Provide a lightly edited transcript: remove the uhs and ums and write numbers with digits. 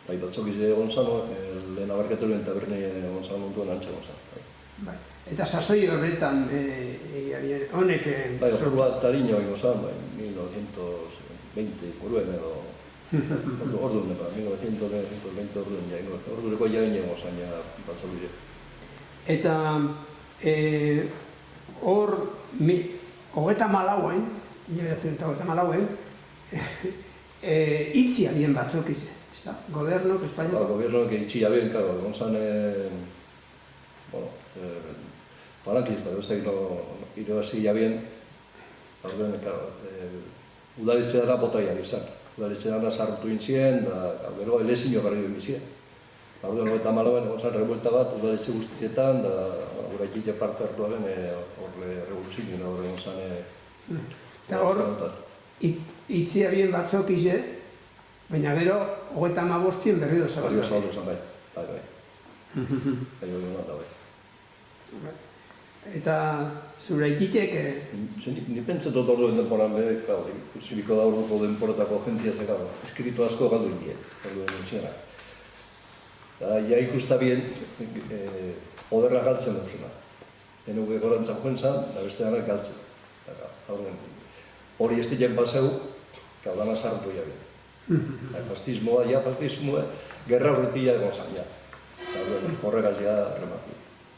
Bai, batzokize egon zan, lehen abarkaturen taberne egon zan munduan antxe egon zan. Bai. Eta sasoi horretan, honek... Bai, orduan tariño egon zan, 1920 buruen edo... Orduan, 1920 orduan jain, ordueko jain egon zan batzokize. Eta hor, 34-en, 1934-en, itzi abien batzokize, ezta? Gobernok, Espainiako? Gobernok itzi abien, claro, egon zan, palankista, beste irabazi abien, orduan, claro, udaletxeara botai abizan. Udaletxeara sartu intzien, da, gero, elezino garri bizien. Orduan, 94-en egon zan revuelta bat, udaletxe guztietan, da, gura ikite parte hartuaren horre revoluzioen horre egon zan... Eta hor, itzi abien batzokize, baina gero, 35-en berriro zabaldu. Berriro zabaldu zan, bai. Bai. Eta zure ititek... Ni pentsetot orduen denporan behar, ikusibiko da orduko denporatako jentia zeka, eskritu asko galdu indien, orduen entziena. Ja ikusta bien, poderra galtzen dauzuna. Enuke gorantzak joen zan, da beste ganak galtzen. Hori ez diren paseu, kaudana sartu jabe. Fastismoa, gerra horretia egon zan, ja. Horregaz ja rematu.